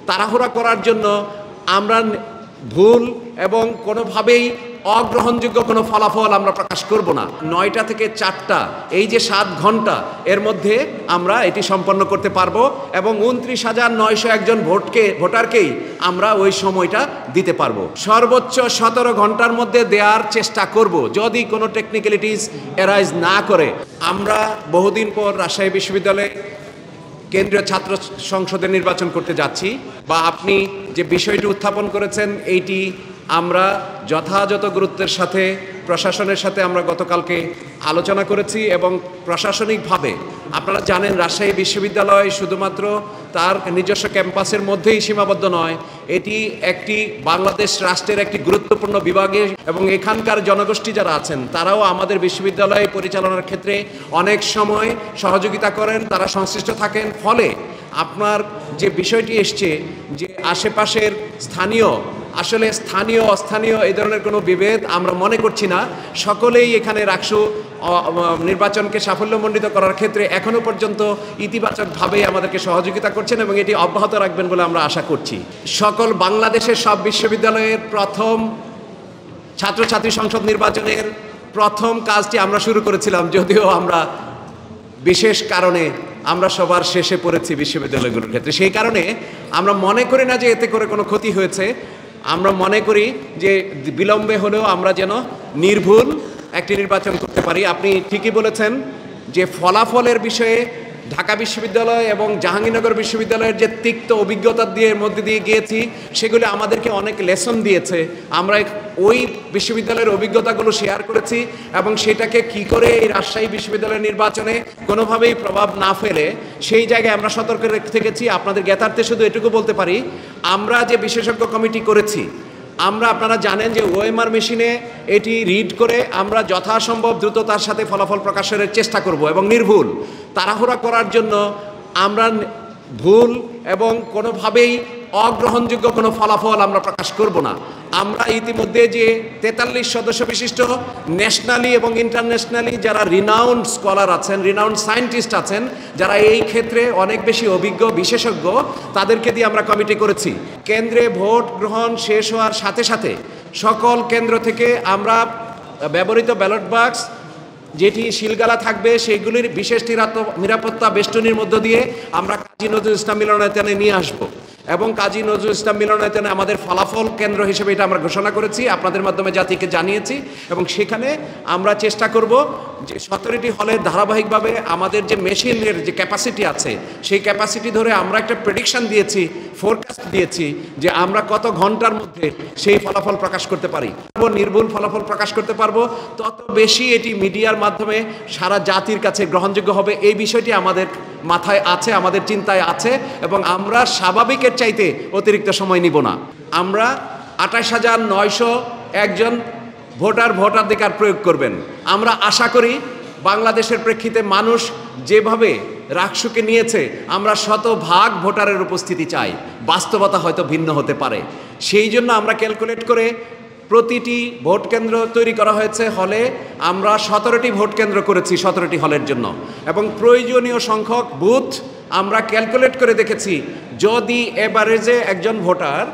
তাড়াহুড়া করার জন্য আমরা ভুল এবং কোনোভাবেই অগ্রহণযোগ্য কোনো ফলাফল আমরা প্রকাশ করব না। 9টা থেকে 4টা এই যে 7 ঘন্টা এর মধ্যে আমরা এটি সম্পন্ন করতে পারবো এবং 29,901 ভোটারকেই আমরা ওই সময়টা দিতে পারবো। সর্বোচ্চ 17 ঘন্টার মধ্যে দেওয়ার চেষ্টা করব যদি কোনো টেকনিক্যালিটিস অ্যারাইজ না করে। আমরা বহুদিন পর রাজশাহী বিশ্ববিদ্যালয়ে কেন্দ্রীয় ছাত্র সংসদের নির্বাচন করতে যাচ্ছি, বা আপনি যে বিষয়টি উত্থাপন করেছেন এইটি আমরা যথাযথ গুরুত্বের সাথে প্রশাসনের সাথে আমরা গতকালকে আলোচনা করেছি এবং প্রশাসনিকভাবে আপনারা জানেন রাজশাহী বিশ্ববিদ্যালয় শুধুমাত্র তার নিজস্ব ক্যাম্পাসের মধ্যেই সীমাবদ্ধ নয়, এটি একটি বাংলাদেশ রাষ্ট্রের একটি গুরুত্বপূর্ণ বিভাগে এবং এখানকার জনগোষ্ঠী যারা আছেন তারাও আমাদের বিশ্ববিদ্যালয় পরিচালনার ক্ষেত্রে অনেক সময় সহযোগিতা করেন, তারা সংশ্লিষ্ট থাকেন। ফলে আপনার যে বিষয়টি এসছে যে আশেপাশের স্থানীয় অস্থানীয় এই ধরনের কোনো বিভেদ আমরা মনে করছি না। সকলেই এখানে রাকসু নির্বাচনকে সাফল্যমণ্ডিত করার ক্ষেত্রে এখনও পর্যন্ত ইতিবাচকভাবে আমাদেরকে সহযোগিতা করছেন এবং এটি অব্যাহত রাখবেন বলে আমরা আশা করছি। সকল বাংলাদেশের সব বিশ্ববিদ্যালয়ের প্রথম ছাত্রছাত্রী সংসদ নির্বাচনের প্রথম কাজটি আমরা শুরু করেছিলাম, যদিও আমরা বিশেষ কারণে আমরা সবার শেষে পড়েছি বিশ্ববিদ্যালয়গুলোর ক্ষেত্রে। সেই কারণে আমরা মনে করি না যে এতে করে কোনো ক্ষতি হয়েছে। আমরা মনে করি যে বিলম্বে হলেও আমরা যেন নির্ভুল একটি নির্বাচন করতে পারি। আপনি ঠিকই বলেছেন যে ফলাফলের বিষয়ে ঢাকা বিশ্ববিদ্যালয় এবং জাহাঙ্গীরনগর বিশ্ববিদ্যালয়ের যে তিক্ত অভিজ্ঞতা মধ্যে দিয়ে গিয়েছি সেগুলি আমাদেরকে অনেক লেসন দিয়েছে। আমরা ওই বিশ্ববিদ্যালয়ের অভিজ্ঞতাগুলো শেয়ার করেছি এবং সেটাকে কি করে এই রাজশাহী বিশ্ববিদ্যালয়ের নির্বাচনে কোনোভাবেই প্রভাব না ফেলে সেই জায়গায় আমরা সতর্ক থেকেছি। আপনাদের জ্ঞাতার্থে শুধু এটুকু বলতে পারি, আমরা যে বিশেষজ্ঞ কমিটি করেছি আপনারা জানেন যে ওএমআর মেশিনে এটি রিড করে আমরা যথাসম্ভব দ্রুততার সাথে ফলাফল প্রকাশের চেষ্টা করব এবং নির্ভুল। তাড়াহুড়া করার জন্য আমরা ভুল এবং কোনোভাবেই অগ্রহণযোগ্য কোনো ফলাফল আমরা প্রকাশ করব না। আমরা ইতিমধ্যে যে 43 সদস্য বিশিষ্ট ন্যাশনালি এবং ইন্টারন্যাশনালি যারা রিনাউন্ড স্কলার আছেন, রিনাউন্ড সায়েন্টিস্ট আছেন, যারা এই ক্ষেত্রে অনেক বেশি অভিজ্ঞ বিশেষজ্ঞ, তাদেরকে দিয়ে আমরা কমিটি করেছি। কেন্দ্রে ভোট গ্রহণ শেষ হওয়ার সাথে সাথে সকল কেন্দ্র থেকে আমরা ব্যবহৃত ব্যালট বাক্স যেটি শিলগালা থাকবে সেইগুলির বিশেষ নিরাপত্তা বেষ্টনীর মধ্য দিয়ে আমরা কাজী নজরুল ইসলাম মিলনায়তনে নিয়ে আসব এবং কাজী নজরুল ইসলাম মিলনায়তনে আমাদের ফলাফল কেন্দ্র হিসেবে এটা আমরা ঘোষণা করেছি, আপনাদের মাধ্যমে জাতিকে জানিয়েছি এবং সেখানে আমরা চেষ্টা করব যে 17টি হলের ধারাবাহিকভাবে আমাদের যে মেশিনের যে ক্যাপাসিটি আছে সেই ক্যাপাসিটি ধরে আমরা একটা প্রেডিকশন দিয়েছি, ফোরকাস্ট দিয়েছি যে আমরা কত ঘন্টার মধ্যে সেই ফলাফল প্রকাশ করতে পারি, নির্ভুল ফলাফল প্রকাশ করতে পারবো, তত বেশি এটি মিডিয়ার মাধ্যমে সারা জাতির কাছে গ্রহণযোগ্য হবে। এই বিষয়টি আমাদের মাথায় আছে, আমাদের চিন্তায় আছে এবং আমরা স্বাভাবিকের চাইতে অতিরিক্ত সময় নিব না। আমরা 28,901 জন ভোটাধিকার প্রয়োগ করবেন। আমরা আশা করি বাংলাদেশের প্রেক্ষিতে মানুষ যেভাবে রাকসুকে নিয়েছে আমরা শতভাগ ভোটারের উপস্থিতি চাই। বাস্তবতা হয়তো ভিন্ন হতে পারে, সেই জন্য আমরা ক্যালকুলেট করে প্রতিটি ভোট কেন্দ্র তৈরি করা হয়েছে হলে। আমরা 17টি ভোট কেন্দ্র করেছি 17টি হলের জন্য এবং প্রয়োজনীয় সংখ্যক বুথ আমরা ক্যালকুলেট করে দেখেছি। যদি এভারেজে একজন ভোটার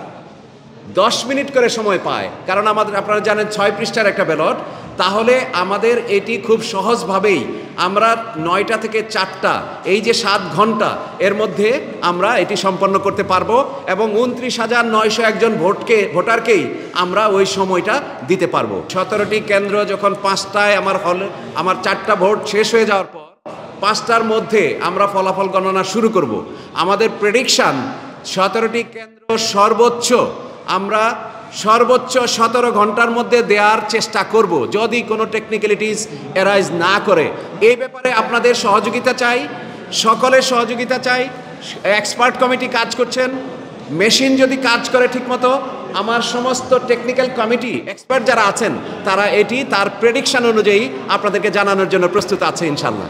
10 মিনিট করে সময় পায়, কারণ আপনারা জানেন 6 পৃষ্ঠার একটা ব্যালট, তাহলে আমাদের এটি খুব সহজভাবেই আমরা 9টা থেকে 4টা এই যে 7 ঘন্টা এর মধ্যে আমরা এটি সম্পন্ন করতে পারবো এবং 29,901 জন ভোটারকেই আমরা ওই সময়টা দিতে পারবো। 17টি কেন্দ্র যখন 5টায় আমার 4টা ভোট শেষ হয়ে যাওয়ার পর 5টার মধ্যে আমরা ফলাফল গণনা শুরু করব। আমাদের প্রেডিকশান 17টি কেন্দ্র সর্বোচ্চ 17 ঘন্টার মধ্যে দেওয়ার চেষ্টা করব যদি কোনো টেকনিক্যালিটিস অ্যারাইজ না করে। এই ব্যাপারে আপনাদের সহযোগিতা চাই, সকলের সহযোগিতা চাই। এক্সপার্ট কমিটি কাজ করছেন, মেশিন যদি কাজ করে ঠিকমতো, আমার সমস্ত টেকনিক্যাল কমিটি এক্সপার্ট যারা আছেন তারা এটি তার প্রেডিকশন অনুযায়ী আপনাদেরকে জানানোর জন্য প্রস্তুত আছে ইনশাল্লাহ।